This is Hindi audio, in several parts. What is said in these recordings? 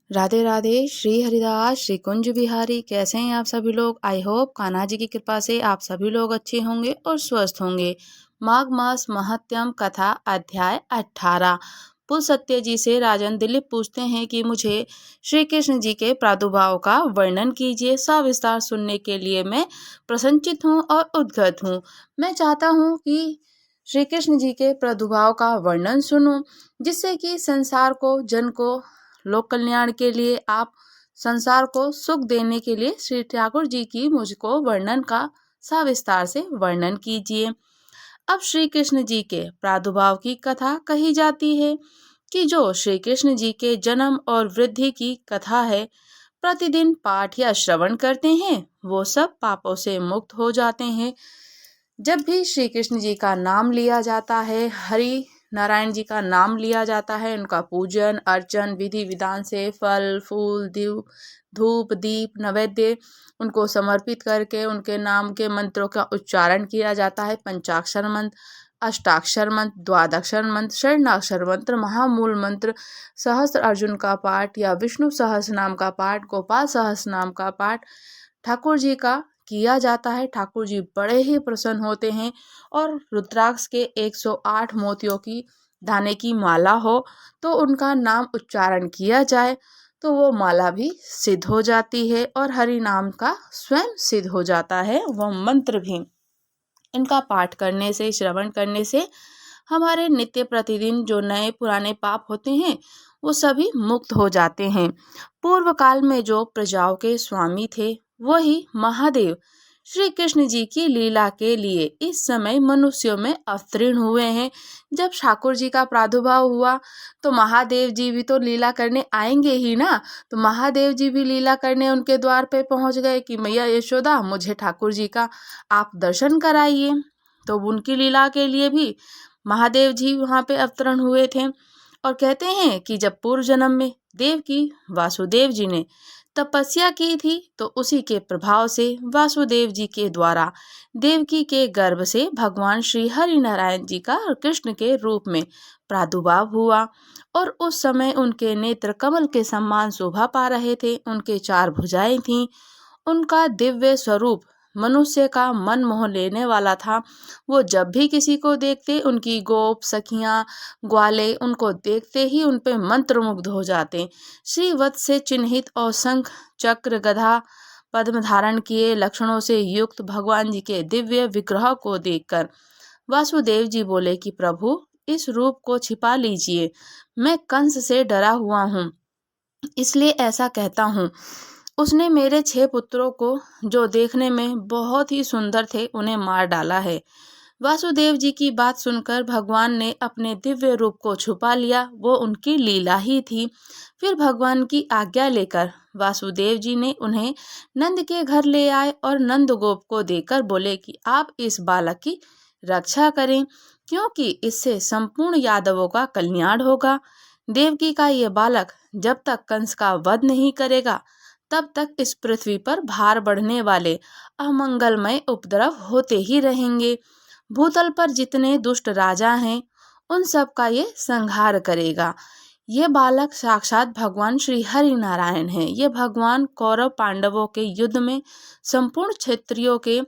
राधे राधे। श्री हरिदास श्री कुंज बिहारी। कैसे हैं आप सभी लोग? आई होप कान्हा जी की कृपा से आप सभी लोग अच्छे होंगे और स्वस्थ होंगे। माघ मास महत्यम कथा अध्याय 18। पुलत्स्य जी से राजन दिलीप पूछते हैं कि मुझे श्री कृष्ण जी के प्रादुर्भाव का वर्णन कीजिए। सविस्तार सुनने के लिए मैं प्रसन्नचित हूँ और उद्गत हूँ। मैं चाहता हूँ कि श्री कृष्ण जी के प्रादुर्भाव का वर्णन सुनूं, जिससे कि संसार को, जन को, लोक कल्याण के लिए, आप संसार को सुख देने के लिए श्री ठाकुर जी की मुझको वर्णन का सविस्तार से वर्णन कीजिए। अब श्री कृष्ण जी के प्रादुर्भाव की कथा कही जाती है कि जो श्री कृष्ण जी के जन्म और वृद्धि की कथा है, प्रतिदिन पाठ या श्रवण करते हैं वो सब पापों से मुक्त हो जाते हैं। जब भी श्री कृष्ण जी का नाम लिया जाता है, हरि नारायण जी का नाम लिया जाता है, उनका पूजन अर्चन विधि विधान से फल फूल धूप दीप नैवेद्य उनको समर्पित करके उनके नाम के मंत्रों का उच्चारण किया जाता है। पंचाक्षर मंत्र, अष्टाक्षर मंत्र, द्वादक्षर मंत्र, षण्णाक्षर मंत्र, महामूल मंत्र, सहस्त्र अर्जुन का पाठ या विष्णु सहस्र नाम का पाठ, गोपाल सहस्र नाम का पाठ ठाकुर जी का किया जाता है। ठाकुर जी बड़े ही प्रसन्न होते हैं और रुद्राक्ष के 108 मोतियों की दाने की माला हो तो उनका नाम उच्चारण किया जाए तो वो माला भी सिद्ध हो जाती है और हरि नाम का स्वयं सिद्ध हो जाता है, वह मंत्र भी। इनका पाठ करने से, श्रवण करने से हमारे नित्य प्रतिदिन जो नए पुराने पाप होते हैं वो सभी मुक्त हो जाते हैं। पूर्व काल में जो प्रजाओं के स्वामी थे वही महादेव श्री कृष्ण जी की लीला के लिए इस समय मनुष्यों में अवतीर्ण हुए हैं। जब ठाकुर जी का प्रादुर्भाव हुआ तो महादेव जी भी तो लीला करने आएंगे ही ना। तो महादेव जी भी लीला करने उनके द्वार पे पहुंच गए कि मैया यशोदा, मुझे ठाकुर जी का आप दर्शन कराइए। तो उनकी लीला के लिए भी महादेव जी वहाँ पे अवतरण हुए थे। और कहते हैं कि जब पूर्व जन्म में देवकी वासुदेव जी ने तपस्या की थी तो उसी के प्रभाव से वासुदेव जी के द्वारा देवकी के गर्भ से भगवान श्री हरि नारायण जी का कृष्ण के रूप में प्रादुर्भाव हुआ। और उस समय उनके नेत्र कमल के समान शोभा पा रहे थे, उनके 4 भुजाएं थीं, उनका दिव्य स्वरूप मनुष्य का मन मोह लेने वाला था। वो जब भी किसी को देखते, उनकी गोप सखियां ग्वाले उनको देखते ही उन पे मंत्रमुग्ध हो जाते। श्रीवत्स से चिन्हित और शंख चक्र गदा पद्म धारण किए लक्षणों से युक्त भगवान जी के दिव्य विग्रह को देखकर वासुदेव जी बोले कि प्रभु, इस रूप को छिपा लीजिए, मैं कंस से डरा हुआ हूँ, इसलिए ऐसा कहता हूँ। उसने मेरे 6 पुत्रों को, जो देखने में बहुत ही सुंदर थे, उन्हें मार डाला है। वासुदेव जी की बात सुनकर भगवान ने अपने दिव्य रूप को छुपा लिया, वो उनकी लीला ही थी। फिर भगवान की आज्ञा लेकर वासुदेव जी ने उन्हें नंद के घर ले आए और नंद गोप को देकर बोले कि आप इस बालक की रक्षा करें, क्योंकि इससे संपूर्ण यादवों का कल्याण होगा। देवकी का ये बालक जब तक कंस का वध नहीं करेगा तब तक इस पृथ्वी पर भार बढ़ने वाले अमंगलमय उपद्रव होते ही रहेंगे। भूतल पर जितने दुष्ट राजा हैं उन सब का ये संहार करेगा। ये बालक साक्षात भगवान श्री हरि नारायण है। ये भगवान कौरव पांडवों के युद्ध में संपूर्ण क्षत्रियों के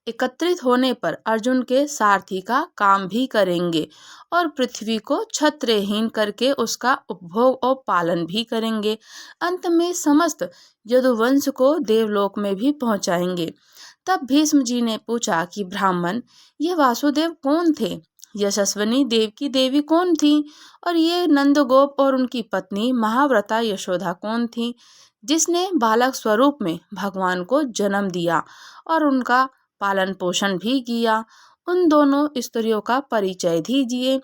एकत्रित होने पर अर्जुन के सारथी का काम भी करेंगे और पृथ्वी को छत्रहीन करके उसका उपभोग और पालन भी करेंगे। अंत में समस्त यदुवंश को देवलोक में भी पहुंचाएंगे। तब भीष्म जी ने पूछा कि ब्राह्मण, ये वासुदेव कौन थे? यशस्विनी देव की देवी कौन थी? और ये नंदगोप और उनकी पत्नी महाव्रता यशोदा कौन थी, जिसने बालक स्वरूप में भगवान को जन्म दिया और उनका पालन पोषण भी किया? उन दोनों स्त्रियों का परिचय दीजिए।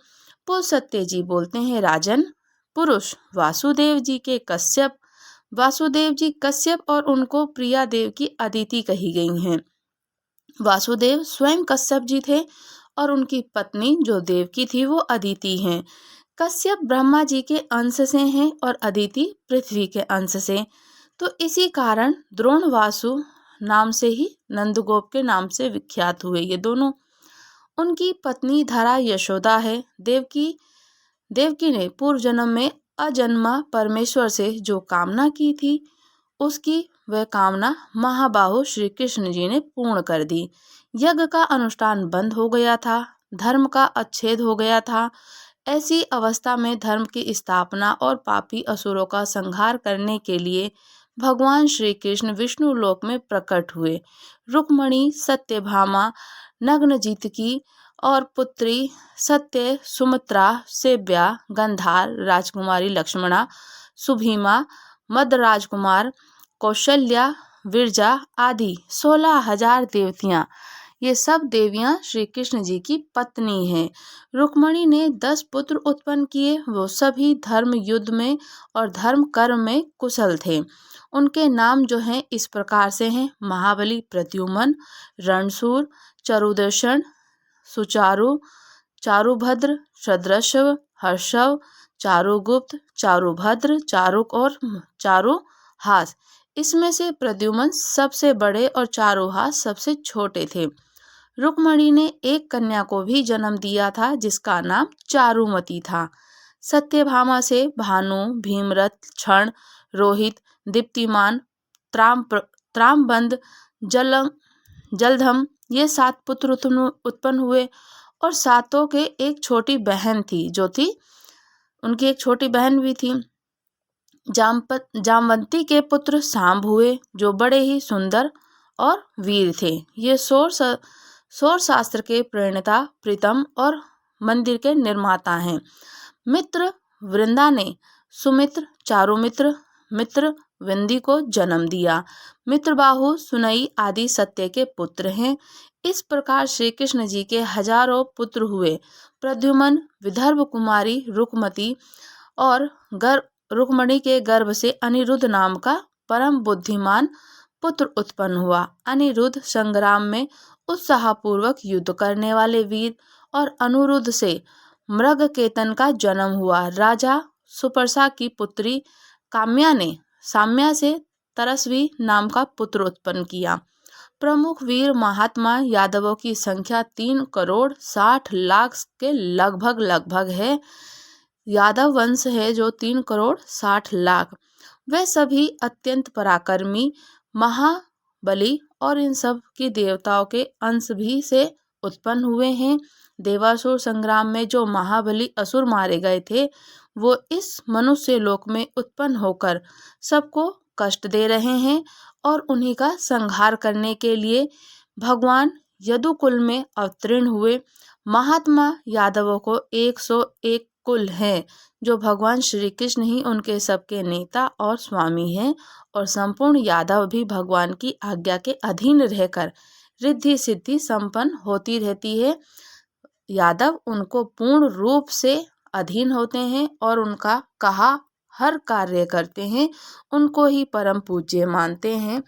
पुलत्स्य जी बोलते हैं, राजन, पुरुष वासुदेव जी के कश्यप, वासुदेव जी कश्यप और उनको प्रिया देव की अदिति कही गई हैं। वासुदेव स्वयं कश्यप जी थे और उनकी पत्नी जो देवकी थी वो अदिति हैं। कश्यप ब्रह्मा जी के अंश से हैं और अदिति पृथ्वी के अंश से। तो इसी कारण द्रोण वासु नाम से ही नंदगोप के नाम से विख्यात हुए ये दोनों। उनकी पत्नी धरा यशोदा है। देवकी ने पूर्व जन्म में अजन्मा परमेश्वर से जो कामना की थी, उसकी वह कामना महाबाहु श्री कृष्ण जी ने पूर्ण कर दी। यज्ञ का अनुष्ठान बंद हो गया था, धर्म का अच्छेद हो गया था। ऐसी अवस्था में धर्म की स्थापना और पापी असुरों का संहार करने के लिए भगवान श्री कृष्ण विष्णु लोक में प्रकट हुए। रुक्मणी, सत्यभामा, नग्नजीतकी और पुत्री सत्य, सुमित्रा, सेव्या, गंधार, राजकुमारी लक्ष्मणा, सुभीमा, मद राजकुमार, कौशल्या, विरजा आदि 16,000 देवतियां, ये सब देवियां श्री कृष्ण जी की पत्नी हैं। रुक्मणी ने 10 पुत्र उत्पन्न किए। वो सभी धर्म युद्ध में और धर्म कर्म में कुशल थे। उनके नाम जो हैं इस प्रकार से हैं: महाबली, प्रद्युम्न, रणशूर, चारुदर्शन, सुचारु, चारुभद्र, सदृशव, हर्षव, चारुगुप्त, चारुभद्र, चारुक और चारुहास। इसमें से प्रद्युम्न सबसे बड़े और चारुहास सबसे छोटे थे। रुक्मणी ने एक कन्या को भी जन्म दिया था जिसका नाम चारुमती था। सत्यभामा से भानु, भीमरथ, क्षण, रोहित, दीप्तिमान, त्रामबंद, जलधम ये 7 पुत्र उत्पन्न हुए। और सातों के एक छोटी बहन थी जो थी उनकी एक छोटी बहन भी थी। जामवंती के पुत्र सांब हुए जो बड़े ही सुंदर और वीर थे। ये सौर शास्त्र के प्रणेता, प्रीतम और मंदिर के निर्माता हैं। मित्र वृंदा ने सुमित्र, चारुमित्र, मित्र विंदी को जन्म दिया। मित्रबाहु, सुनई आदि सत्य के पुत्र हैं। इस प्रकार श्री कृष्ण जी के हजारों पुत्र हुए। प्रद्युम्न, विदर्भ कुमारी रुक्मती और रुक्मणी के गर्भ से अनिरुद्ध नाम का परम बुद्धिमान पुत्र उत्पन्न हुआ। अनिरुद्ध संग्राम में उत्साहपूर्वक युद्ध करने वाले वीर और अनुरुद्ध से मृगकेतन का जन्म हुआ। राजा सुपर्सा की पुत्री काम्या ने साम्या से तरस्वी नाम का पुत्र उत्पन्न किया। प्रमुख वीर महात्मा यादवों की संख्या 3,60,00,000 के लगभग है। यादव वंश है जो 3,60,00,000। वे सभी अत्यंत पराक्रमी, महाबली और इन सब की देवताओं के अंश भी से उत्पन्न हुए हैं। देवासुर संग्राम में जो महाबली असुर मारे गए थे वो इस मनुष्य लोक में उत्पन्न होकर सबको कष्ट दे रहे हैं और उन्हीं का संहार करने के लिए भगवान यदुकुल में अवतीर्ण हुए। महात्मा यादवों को 101 कुल है जो भगवान श्री कृष्ण ही उनके सबके नेता और स्वामी हैं और संपूर्ण यादव भी भगवान की आज्ञा के अधीन रहकर रिद्धि सिद्धि संपन्न होती रहती है। यादव उनको पूर्ण रूप से अधीन होते हैं और उनका कहा हर कार्य करते हैं, उनको ही परम पूज्य मानते हैं।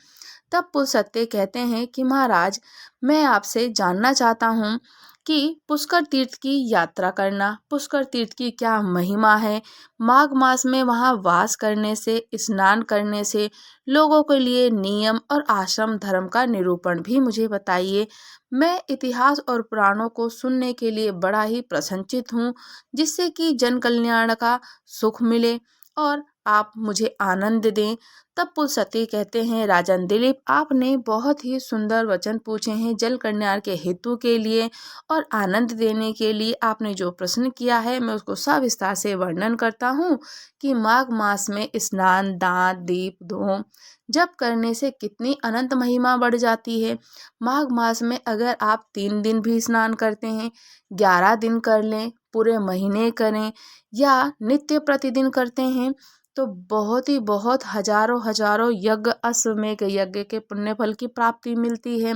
तब पुलस्त्य कहते हैं कि महाराज, मैं आपसे जानना चाहता हूँ कि पुष्कर तीर्थ की यात्रा करना, पुष्कर तीर्थ की क्या महिमा है। माघ मास में वहाँ वास करने से, स्नान करने से लोगों के लिए नियम और आश्रम धर्म का निरूपण भी मुझे बताइए। मैं इतिहास और पुराणों को सुनने के लिए बड़ा ही प्रसन्नचित हूँ, जिससे कि जन कल्याण का सुख मिले और आप मुझे आनंद दें। तब पुलस्त्य कहते हैं, राजन दिलीप, आपने बहुत ही सुंदर वचन पूछे हैं। जल कल्याण के हेतु के लिए और आनंद देने के लिए आपने जो प्रश्न किया है मैं उसको सविस्तार से वर्णन करता हूँ कि माघ मास में स्नान, दान, दीप, धूम जप करने से कितनी अनंत महिमा बढ़ जाती है। माघ मास में अगर आप 3 दिन भी स्नान करते हैं, 11 दिन कर लें, पूरे महीने करें या नित्य प्रतिदिन करते हैं तो बहुत हजारों यज्ञ, अश्वमेध यज्ञ के पुण्य फल की प्राप्ति मिलती है।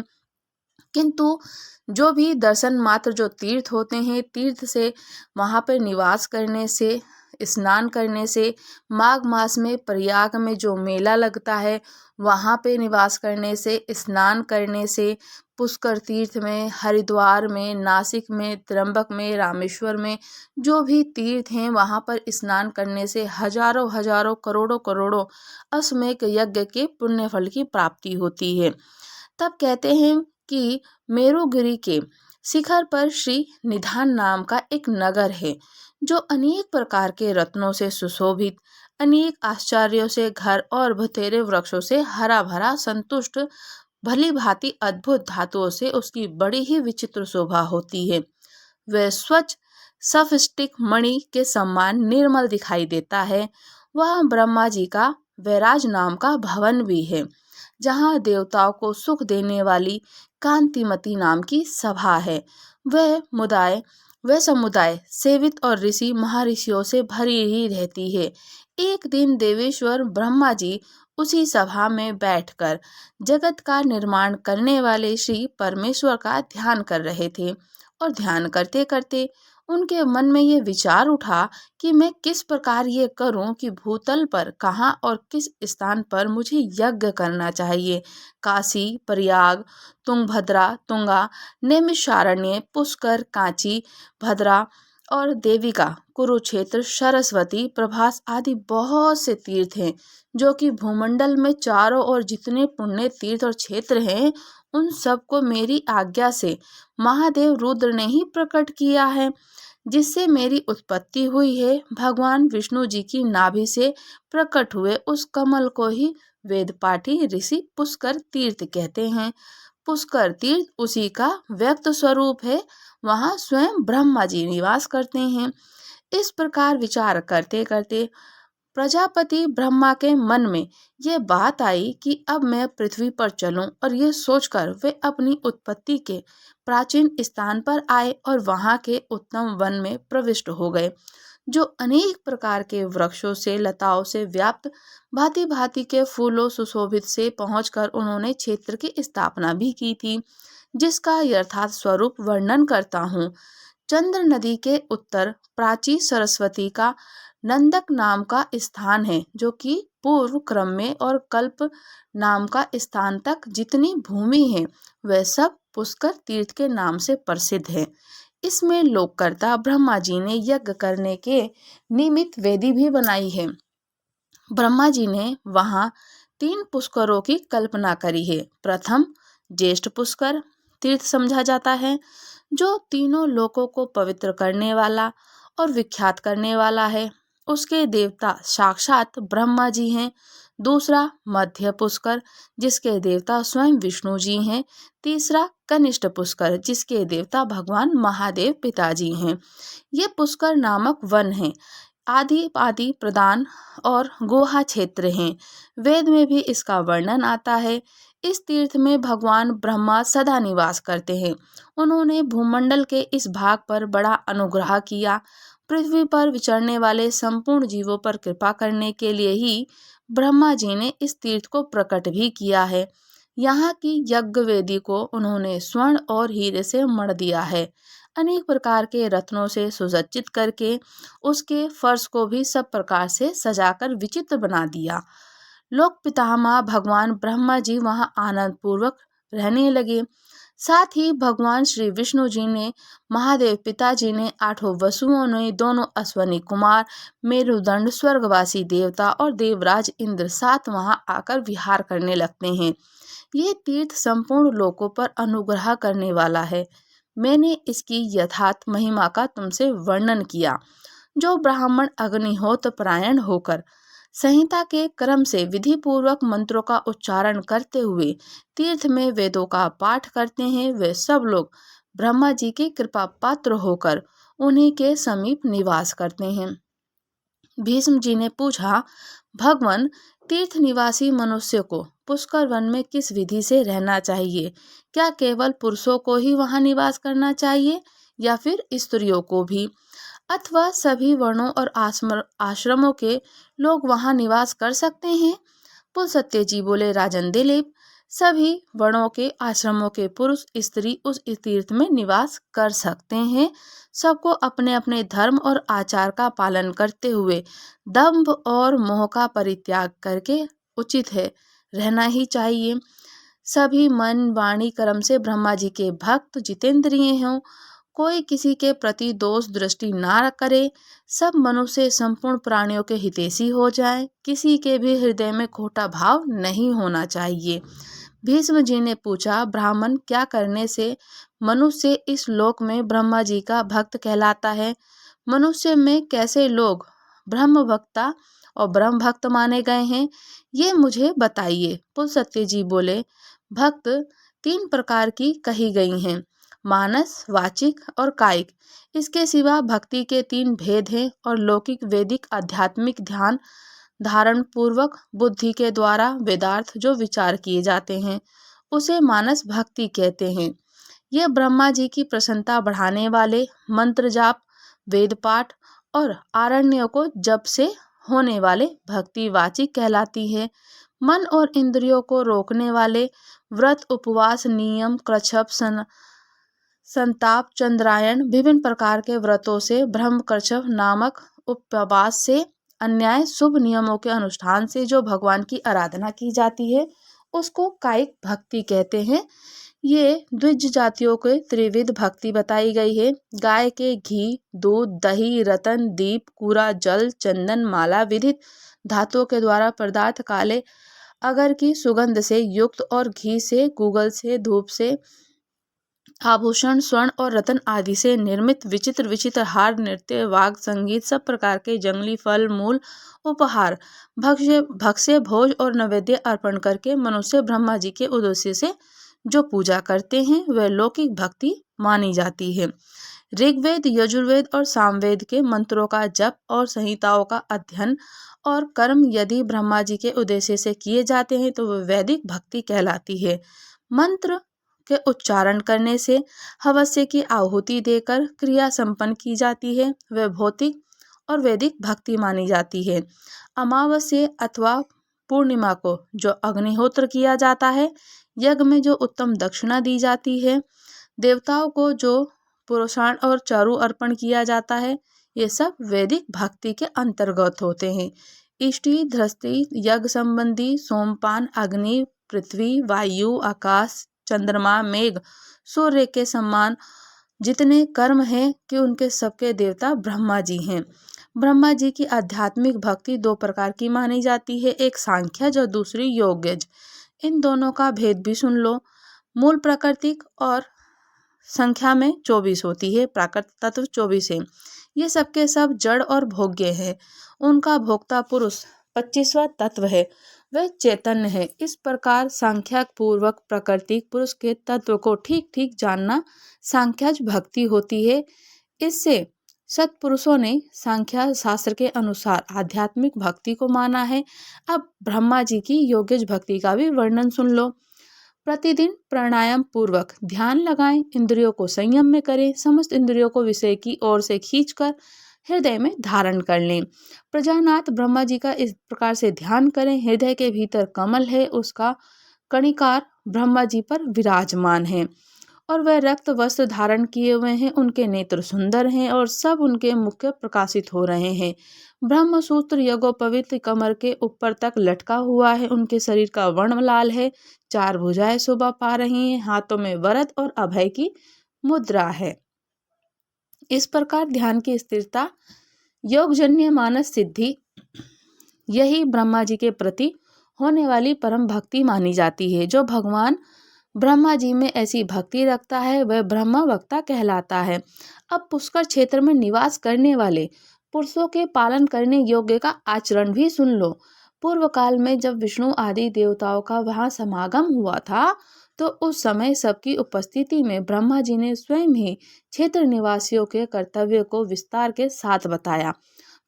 किंतु जो भी दर्शन मात्र जो तीर्थ होते हैं, तीर्थ से वहाँ पर निवास करने से, स्नान करने से, माघ मास में प्रयाग में जो मेला लगता है वहाँ पे निवास करने से, स्नान करने से, पुष्कर तीर्थ में, हरिद्वार में, नासिक में, त्र्यंबक में, रामेश्वर में जो भी तीर्थ हैं वहाँ पर स्नान करने से हजारों करोड़ों अश्वमेध यज्ञ के पुण्य फल की प्राप्ति होती है। तब कहते हैं कि मेरुगिरी के शिखर पर श्री निधान नाम का एक नगर है जो अनेक प्रकार के रत्नों से सुशोभित, अनेक आश्चर्यों से घर और बतेरे वृक्षों से हरा भरा, संतुष्ट, भली भांति अद्भुत धातुओं से उसकी बड़ी ही विचित्र शोभा होती है। वह स्वच्छ सफस्टिक मणि के समान निर्मल दिखाई देता है। वह ब्रह्मा जी का वैराज नाम का भवन भी है, जहाँ देवताओं को सुख देने वाली कांतिमती नाम की सभा है। वह मुदाय वह समुदाय सेवित और ऋषि महर्षियों से भरी ही रहती है। एक दिन देवेश्वर ब्रह्मा जी उसी सभा में बैठकर जगत का निर्माण करने वाले श्री परमेश्वर का ध्यान कर रहे थे, और ध्यान करते करते उनके मन में ये विचार उठा कि मैं किस प्रकार ये करूं कि भूतल पर कहाँ और किस स्थान पर मुझे यज्ञ करना चाहिए। काशी, प्रयाग, तुंगभद्रा, तुंगा, नैमिषारण्य, पुष्कर, कांची, भद्रा और देविका, कुरुक्षेत्र, सरस्वती, प्रभास आदि बहुत से तीर्थ हैं जो कि भूमंडल में चारों ओर जितने पुण्य तीर्थ और क्षेत्र हैं, उन सबको मेरी आज्ञा से महादेव रुद्र ने ही प्रकट किया है। जिससे मेरी उत्पत्ति हुई है, भगवान विष्णु जी की नाभि से प्रकट हुए उस कमल को ही वेदपाठी ऋषि पुष्कर तीर्थ कहते हैं। पुष्कर तीर्थ उसी का व्यक्त स्वरूप है। वहाँ स्वयं ब्रह्मा जी निवास करते हैं। इस प्रकार विचार करते करते प्रजापति ब्रह्मा के मन में ये बात आई कि अब मैं पृथ्वी पर चलूं, और ये सोचकर वे अपनी उत्पत्ति के प्राचीन स्थान पर आए और वहां के उत्तम वन में प्रविष्ट हो गए, जो अनेक प्रकार के वृक्षों से, लताओं से व्याप्त, भांति भांति के फूलों सुशोभित से पहुंचकर उन्होंने क्षेत्र की स्थापना भी की थी, जिसका यथार्थ स्वरूप वर्णन करता हूँ। चंद्र नदी के उत्तर प्राची सरस्वती का नंदक नाम का स्थान है, जो कि पूर्व क्रम में, और कल्प नाम का स्थान तक जितनी भूमि है वह सब पुष्कर तीर्थ के नाम से प्रसिद्ध है। इसमें लोककर्ता ब्रह्मा जी ने यज्ञ करने के निमित्त वेदी भी बनाई है। ब्रह्मा जी ने वहाँ 3 पुष्करों की कल्पना करी है। प्रथम ज्येष्ठ पुष्कर तीर्थ समझा जाता है, जो तीनों लोकों को पवित्र करने वाला और विख्यात करने वाला है। उसके देवता साक्षात ब्रह्मा जी हैं। दूसरा मध्य पुष्कर, जिसके देवता स्वयं विष्णु जी हैं। तीसरा कनिष्ठ पुष्कर, जिसके देवता भगवान महादेव पिताजी हैं। ये पुष्कर नामक वन है, आदि आदि प्रदान और गुहा क्षेत्र हैं। वेद में भी इसका वर्णन आता है। इस तीर्थ में भगवान ब्रह्मा सदा निवास करते हैं। उन्होंने भूमंडल के इस भाग पर बड़ा अनुग्रह किया। पृथ्वी पर विचरने वाले संपूर्ण जीवों पर कृपा करने के लिए ही ब्रह्मा जी ने इस तीर्थ को प्रकट भी किया है। यहाँ की यज्ञ वेदी को उन्होंने स्वर्ण और हीरे से मढ़ दिया है। अनेक प्रकार के रत्नों से सुसज्जित करके उसके फर्श को भी सब प्रकार से सजाकर विचित्र बना दिया। लोक पितामह भगवान ब्रह्मा जी वहाँ आनंद पूर्वक रहने लगे। साथ ही भगवान श्री विष्णु जी ने, महादेव पिताजी ने, 8 वसुओं ने, दोनों अश्वनी कुमार, मेरुदंड, स्वर्गवासी देवता और देवराज इंद्र साथ वहाँ आकर विहार करने लगते हैं। ये तीर्थ संपूर्ण लोकों पर अनुग्रह करने वाला है। मैंने इसकी यथार्थ महिमा का तुमसे वर्णन किया। जो ब्राह्मण अग्निहोत्र परायण होकर संहिता के क्रम से विधि पूर्वक मंत्रों का उच्चारण करते हुए तीर्थ में वेदों का पाठ करते हैं, वे सब लोग ब्रह्मा जी की कृपा पात्र होकर उन्हीं के समीप निवास करते हैं। भीष्म जी ने पूछा, भगवान, तीर्थ निवासी मनुष्य को पुष्कर वन में किस विधि से रहना चाहिए? क्या केवल पुरुषों को ही वहां निवास करना चाहिए या फिर स्त्रियों को भी, अथवा सभी वर्णों और आश्रमों के लोग वहां निवास कर सकते हैं? पुलस्त्य जी बोले, राजन दिलीप, सभी वर्णों के आश्रमों के पुरुष स्त्री उस तीर्थ में निवास कर सकते हैं। सबको अपने अपने धर्म और आचार का पालन करते हुए दंभ और मोह का परित्याग करके उचित है रहना ही चाहिए। सभी मन वाणी कर्म से ब्रह्मा जी के भक्त जितेंद्रिय हों। कोई किसी के प्रति दोष दृष्टि ना करे। सब मनुष्य संपूर्ण प्राणियों के हितैषी हो जाए। किसी के भी हृदय में खोटा भाव नहीं होना चाहिए। भीष्म जी ने पूछा, ब्राह्मण, क्या करने से मनुष्य इस लोक में ब्रह्मा जी का भक्त कहलाता है। मनुष्य में कैसे लोग ब्रह्म भक्ता और ब्रह्म भक्त माने गए हैं, ये मुझे बताइए। पुलस्त्य जी बोले, भक्त 3 प्रकार की कही गई हैं, मानस, वाचिक और कायिक। इसके सिवा भक्ति के 3 भेद हैं और लौकिक, वैदिक, आध्यात्मिक ध्यान धारण पूर्वक बुद्धि के द्वारा वेदार्थ जो विचार किए जाते हैं उसे मानस भक्ति कहते हैं। ये ब्रह्मा जी की प्रसन्नता बढ़ाने वाले मंत्र जाप, वेद पाठ और आरण्यों को जप से होने वाले भक्ति वाचिक कहलाती है। मन और इंद्रियों को रोकने वाले व्रत, उपवास, नियम, कृच्छ्रप, संताप, चंद्रायण, विभिन्न प्रकार के व्रतों से, ब्रह्म कृच्छ्रप नामक उपवास से, अन्याय शुभ नियमों के अनुष्ठान से जो भगवान की आराधना की जाती है उसको कायिक भक्ति कहते हैं। ये द्विज जातियों के त्रिविध भक्ति बताई गई है। गाय के घी, दूध, दही, रतन, दीप, कूरा, जल, चंदन, माला, विधित धातुओं के द्वारा पदार्थ, काले अगर की सुगंध से युक्त और घी से, गूगल से, धूप से, आभूषण, स्वर्ण और रतन आदि से निर्मित विचित्र विचित्र हार, नृत्य, वाद्य, संगीत, सब प्रकार के जंगली फल मूल उपहार, भक्ष्य भोज और नैवेद्य अर्पण करके मनुष्य ब्रह्मा जी के उद्देश्य से जो पूजा करते हैं वह लौकिक भक्ति मानी जाती है। ऋग्वेद, यजुर्वेद और सामवेद के मंत्रों का जप और संहिताओं का अध्ययन और कर्म यदि ब्रह्मा जी के उद्देश्य से किए जाते हैं तो वह वैदिक भक्ति कहलाती है। मंत्र के उच्चारण करने से, हवस्य की आहुति देकर क्रिया संपन्न की जाती है, वह भौतिक और वैदिक भक्ति मानी जाती है। अमावस्या अथवा पूर्णिमा को जो अग्निहोत्र किया जाता है, यज्ञ में जो उत्तम दक्षिणा दी जाती है, देवताओं को जो पुरुषार्थ और चारु अर्पण किया जाता है, ये सब वैदिक भक्ति के अंतर्गत होते हैं। इष्टि, धृष्टि, यज्ञ संबंधी, सोमपान, अग्नि, पृथ्वी, वायु, आकाश, चंद्रमा, मेघ, सूर्य के समान जितने कर्म हैं कि उनके सबके देवता ब्रह्मा जी हैं। ब्रह्मा जी की आध्यात्मिक भक्ति 2 प्रकार की मानी जाती है, एक सांख्यज और दूसरी योग्यज। इन दोनों का भेद भी सुन लो। मूल प्राकृतिक और संख्या में 24 होती है, प्राकृत तत्व 24 है। ये सबके सब जड़ और भोग्य है। उनका भोक्ता पुरुष 25वां तत्व है, वह चैतन्य है। इस प्रकार सांख्यक पूर्वक प्राकृतिक पुरुष के तत्व को ठीक ठीक जानना सांख्यज भक्ति होती है। इससे सत्पुरुषों ने सांख्य शास्त्र के अनुसार आध्यात्मिक भक्ति को माना है। अब ब्रह्मा जी की योग्यज भक्ति का भी वर्णन सुन लो। प्रतिदिन प्राणायाम पूर्वक ध्यान लगाएं, इंद्रियों को संयम में करें, समस्त इंद्रियों को विषय की ओर से खींचकर हृदय में धारण कर लें। प्रजानाथ ब्रह्मा जी का इस प्रकार से ध्यान करें। हृदय के भीतर कमल है, उसका कणिकार ब्रह्मा जी पर विराजमान है और वह रक्त वस्त्र धारण किए हुए हैं। उनके नेत्र सुंदर हैं और सब उनके मुख प्रकाशित हो रहे हैं। ब्रह्म सूत्र यज्ञोपवीत कमर के ऊपर तक लटका हुआ है। उनके शरीर का वर्ण लाल है, 4 भुजाएं शोभा पा रही हैं, हाथों में वरद और अभय की मुद्रा है। इस प्रकार ध्यान की स्थिरता, योगजन्य मानस सिद्धि, यही ब्रह्मा जी के प्रति होने वाली परम भक्ति मानी जाती है। जो भगवान ब्रह्मा जी में ऐसी भक्ति रखता है वह ब्रह्म भक्ता कहलाता है। अब पुष्कर क्षेत्र में निवास करने वाले पुरुषों के पालन करने योग्य का आचरण भी सुन लो। पूर्व काल में जब विष्णु आदि देवताओं का वहां समागम हुआ था तो उस समय सबकी उपस्थिति में ब्रह्मा जी ने स्वयं ही क्षेत्र निवासियों के कर्तव्य को विस्तार के साथ बताया।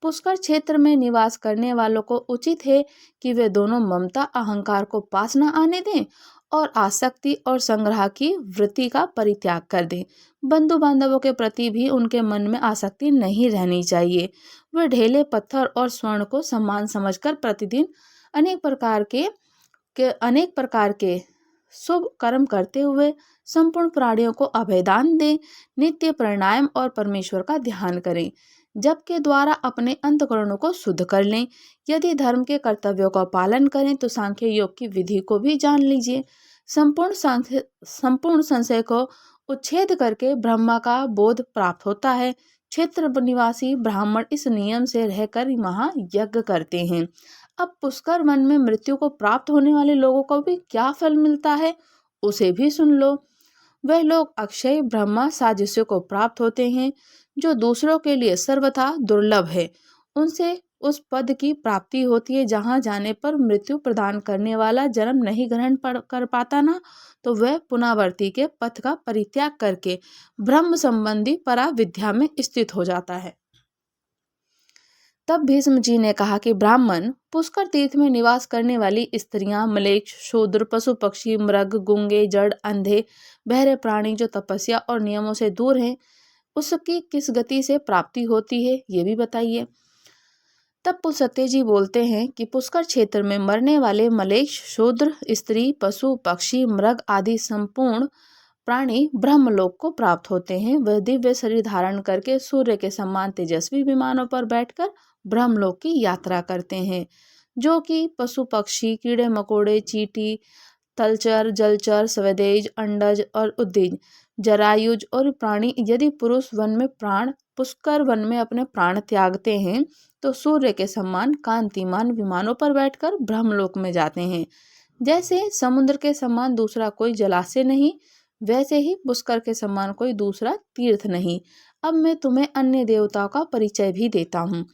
पुष्कर क्षेत्र में निवास करने वालों को उचित है कि वे दोनों ममता अहंकार को पास न आने दें और आसक्ति और संग्रह की वृत्ति का परित्याग कर दें। बंधु बांधवों के प्रति भी उनके मन में आसक्ति नहीं रहनी चाहिए। वे ढेले पत्थर और स्वर्ण को सम्मान समझकर प्रतिदिन अनेक प्रकार के शुभ कर्म करते हुए संपूर्ण प्राणियों को अभयदान दें। नित्य प्राणायाम और परमेश्वर का ध्यान करें। जप के द्वारा अपने अंतःकरणों को शुद्ध कर लें। यदि धर्म के कर्तव्यों का पालन करें तो सांख्य योग की विधि को भी जान लीजिए। संपूर्ण संशय को उच्छेद करके ब्रह्मा का बोध प्राप्त होता है। क्षेत्र निवासी ब्राह्मण इस नियम से रहकर महायज्ञ करते हैं। अब पुष्कर वन में मृत्यु को प्राप्त होने वाले लोगों को भी क्या फल मिलता है उसे भी सुन लो। वह लोग अक्षय ब्रह्मा सादृश्य को प्राप्त होते हैं जो दूसरों के लिए सर्वथा दुर्लभ है। उनसे उस पद की प्राप्ति होती है जहाँ जाने पर मृत्यु प्रदान करने वाला जन्म नहीं ग्रहण कर पाता ना, तो वह पुनरावृत्ति के पथ का परित्याग करके ब्रह्म संबंधी पराविद्या में स्थित हो जाता है। तब भीष्म जी ने कहा कि ब्राह्मण, पुष्कर तीर्थ में निवास करने वाली स्त्रियां, मलेच्छ, शूद्र, पशु पक्षी, मृग, गूंगे, जड़, अंधे, बहरे प्राणी जो तपस्या और नियमों से दूर हैं, उसकी किस गति से प्राप्ति होती है, ये भी बताइए। तब पुलस्त्य जी बोलते हैं कि पुष्कर क्षेत्र में मरने वाले मलेच्छ, शूद्र, स्त्री, पशु पक्षी, मृग आदि संपूर्ण प्राणी ब्रह्मलोक को प्राप्त होते हैं। वह दिव्य शरीर धारण करके सूर्य के समान तेजस्वी विमानों पर बैठकर ब्रह्मलोक की यात्रा करते हैं, जो कि पशु पक्षी, कीड़े मकोड़े, चींटी, तलचर, जलचर, स्वदेज, अंडज और उद्भिज, जरायुज और प्राणी यदि पुरुष वन में प्राण पुष्कर वन में अपने प्राण त्यागते हैं तो सूर्य के समान कांतिमान विमानों पर बैठकर ब्रह्मलोक में जाते हैं। जैसे समुद्र के समान दूसरा कोई जलाशय नहीं, वैसे ही पुष्कर के समान कोई दूसरा तीर्थ नहीं। अब मैं तुम्हें अन्य देवताओं का परिचय भी देता हूँ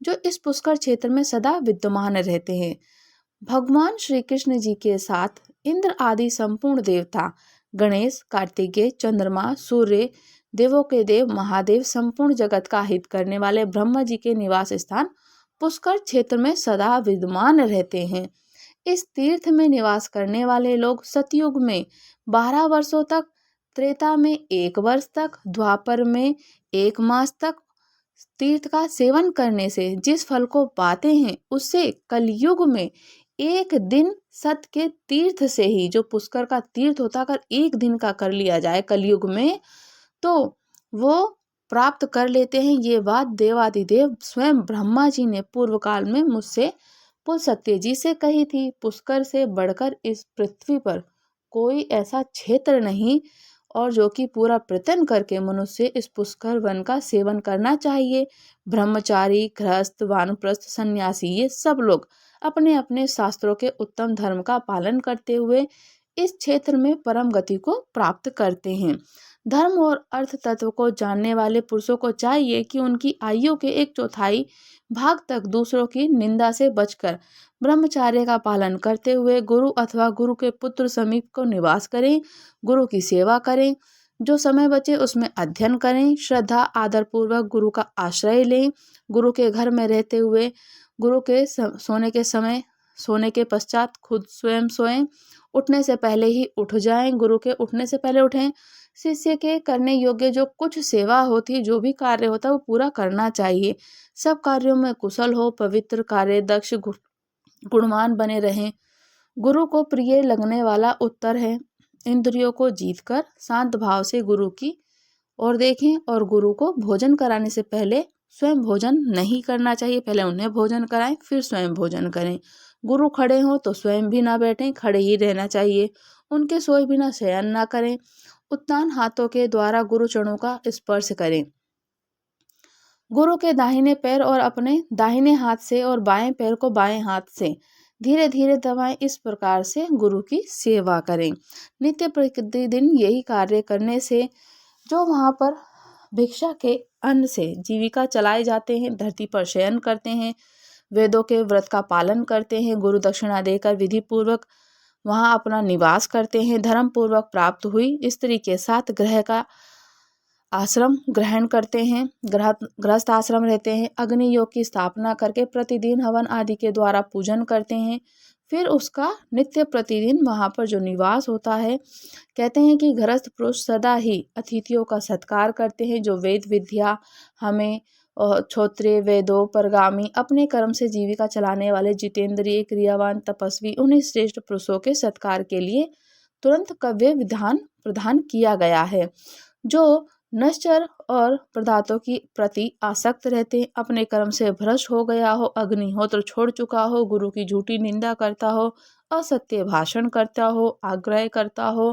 जो इस पुष्कर क्षेत्र में सदा विद्यमान रहते हैं। भगवान श्री कृष्ण जी के साथ इंद्र आदि संपूर्ण देवता, गणेश, कार्तिकेय, चंद्रमा, सूर्य, देवों के देव महादेव, संपूर्ण जगत का हित करने वाले ब्रह्मा जी के निवास स्थान पुष्कर क्षेत्र में सदा विद्यमान रहते हैं। इस तीर्थ में निवास करने वाले लोग सतयुग में 12 वर्षों तक, त्रेता में 1 वर्ष तक, द्वापर में 1 मास तक तीर्थ का सेवन करने से जिस फल को पाते हैं, उससे कलयुग में 1 दिन सत के तीर्थ से ही, जो पुष्कर का तीर्थ होता, अगर 1 दिन का कर लिया जाए कलयुग में तो वो प्राप्त कर लेते हैं। ये बात देवादिदेव स्वयं ब्रह्मा जी ने पूर्व काल में मुझसे पुलस्त्य जी से कही थी। पुष्कर से बढ़कर इस पृथ्वी पर कोई ऐसा क्षेत्र नहीं और जो कि पूरा प्रयत्न करके मनुष्य इस पुष्कर वन का सेवन करना चाहिए। ब्रह्मचारी, गृहस्थ, वानप्रस्थ, सन्यासी, ये सब लोग अपने अपने शास्त्रों के उत्तम धर्म का पालन करते हुए इस क्षेत्र में परम गति को प्राप्त करते हैं। धर्म और अर्थ तत्व को जानने वाले पुरुषों को चाहिए कि उनकी आयु के 1/4 भाग तक दूसरों की निंदा से बचकर ब्रह्मचार्य का पालन करते हुए गुरु अथवा गुरु के पुत्र समीप को निवास करें, गुरु की सेवा करें, जो समय बचे उसमें अध्ययन करें, श्रद्धा आदर पूर्वक गुरु का आश्रय लें, गुरु के घर में रहते हुए गुरु के सोने के पश्चात खुद स्वयं सोएं, उठने से पहले ही उठ जाएं, गुरु के उठने से पहले उठें। शिष्य के करने योग्य जो कुछ सेवा होती, जो भी कार्य होता है वो पूरा करना चाहिए। सब कार्यों में कुशल हो, पवित्र, कार्य दक्ष, गुणवान बने रहें। गुरु को प्रिय लगने वाला उत्तर है, इंद्रियों को जीतकर शांत भाव से गुरु की ओर देखें और गुरु को भोजन कराने से पहले स्वयं भोजन नहीं करना चाहिए। पहले उन्हें भोजन कराएं, फिर स्वयं भोजन करें। गुरु खड़े हों तो स्वयं भी ना बैठें, खड़े ही रहना चाहिए। उनके सोए बिना शयन ना करें। उत्तान हाथों के द्वारा गुरु चरणों का स्पर्श करें। गुरु के दाहिने पैर और अपने दाहिने हाथ से और बाएं पैर को बाएं हाथ से धीरे धीरे दबाएं। इस प्रकार से गुरु की सेवा करें। नित्य प्रतिदिन यही कार्य करने से जो वहाँ पर भिक्षा के अन्न से जीविका चलाए जाते हैं, धरती पर शयन करते हैं, वेदों के व्रत का पालन करते हैं, गुरु दक्षिणा देकर विधि पूर्वक वहाँ अपना निवास करते हैं, धर्म पूर्वक प्राप्त हुई स्त्री के साथ ग्रह का आश्रम ग्रहण करते हैं, गृहस्थ आश्रम रहते हैं, अग्नि योग की स्थापना करके प्रतिदिन हवन आदि के द्वारा पूजन करते हैं। फिर उसका नित्य प्रतिदिन वहाँ पर जो निवास होता है, कहते हैं कि गृहस्थ पुरुष सदा ही अतिथियों का सत्कार करते हैं। जो वेद विद्या हमें क्षत्रिय, वेदों परगामी, अपने कर्म से जीविका चलाने वाले जितेंद्रिय, क्रियावान, तपस्वी, उन्हीं श्रेष्ठ पुरुषों के सत्कार के लिए तुरंत काव्य विधान प्रदान किया गया है। जो नश्चर और पदार्थों की प्रति आसक्त रहते हैं, अपने कर्म से भ्रष्ट हो गया हो, अग्निहोत्र छोड़ चुका हो, गुरु की झूठी निंदा करता हो, असत्य भाषण करता हो, आग्रह करता हो,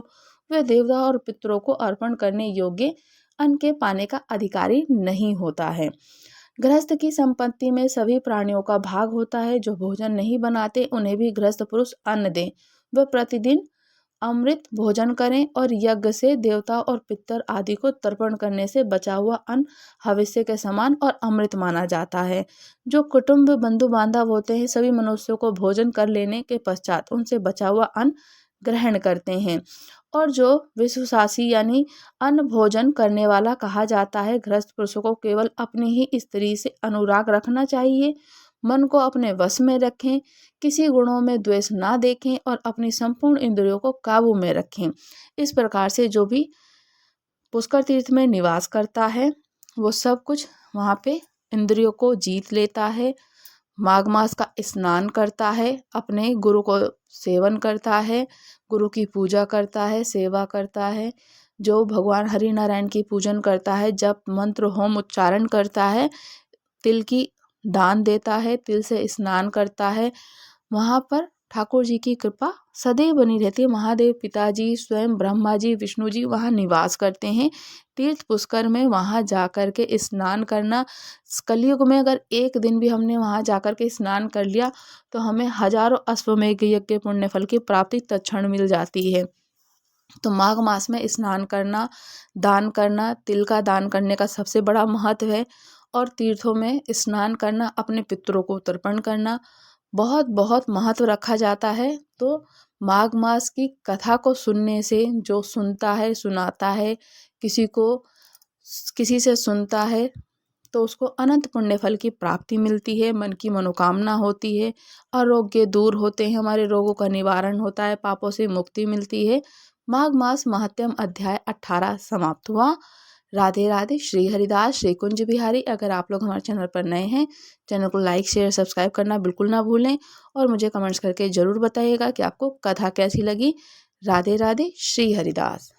वह देवता और पितरों को अर्पण करने योग्य अन्न के पाने का अधिकारी नहीं होता है। गृहस्थ की संपत्ति में सभी प्राणियों का भाग होता है। जो भोजन नहीं बनाते उन्हें भी गृहस्थ पुरुष अन्न दें। वह प्रतिदिन अमृत भोजन करें और यज्ञ से देवता और पितर आदि को तर्पण करने से बचा हुआ अन्न भविष्य के समान और अमृत माना जाता है। जो कुटुंब बंधु बांधव होते हैं सभी मनुष्यों को भोजन कर लेने के पश्चात उनसे बचा हुआ अन्न ग्रहण करते हैं। और जो विश्वासी यानी अन्न भोजन करने वाला कहा जाता है, गृहस्थ पुरुषों को केवल अपनी ही स्त्री से अनुराग रखना चाहिए, मन को अपने वश में रखें, किसी गुणों में द्वेष ना देखें और अपनी संपूर्ण इंद्रियों को काबू में रखें। इस प्रकार से जो भी पुष्कर तीर्थ में निवास करता है वो सब कुछ वहाँ पे इंद्रियों को जीत लेता है। माघ मास का स्नान करता है, अपने गुरु को सेवन करता है, गुरु की पूजा करता है, सेवा करता है। जो भगवान हरि नारायण की पूजन करता है, जप मंत्र होम उच्चारण करता है, तिल की दान देता है, तिल से स्नान करता है, वहाँ पर ठाकुर जी की कृपा सदैव बनी रहती है। महादेव पिताजी स्वयं ब्रह्मा जी विष्णु जी वहाँ निवास करते हैं। तीर्थ पुष्कर में वहाँ जाकर के स्नान करना, कलयुग में अगर एक दिन भी हमने वहाँ जाकर के स्नान कर लिया तो हमें हजारों अश्वमेध यज्ञ के पुण्य फल की प्राप्ति तत्क्षण मिल जाती है। तो माघ मास में स्नान करना, दान करना, तिल का दान करने का सबसे बड़ा महत्व है। और तीर्थों में स्नान करना, अपने पितरों को तर्पण करना बहुत बहुत महत्व रखा जाता है। तो माघ मास की कथा को सुनने से जो सुनता है, सुनाता है, किसी से सुनता है तो उसको अनंत पुण्य फल की प्राप्ति मिलती है, मन की मनोकामना होती है, आरोग्य दूर होते हैं, हमारे रोगों का निवारण होता है, पापों से मुक्ति मिलती है। माघ मास महात्म्य अध्याय 18 समाप्त हुआ। राधे राधे। श्री हरिदास श्री कुंज बिहारी। अगर आप लोग हमारे चैनल पर नए हैं, चैनल को लाइक शेयर सब्सक्राइब करना बिल्कुल ना भूलें और मुझे कमेंट्स करके ज़रूर बताइएगा कि आपको कथा कैसी लगी। राधे राधे। श्री हरिदास।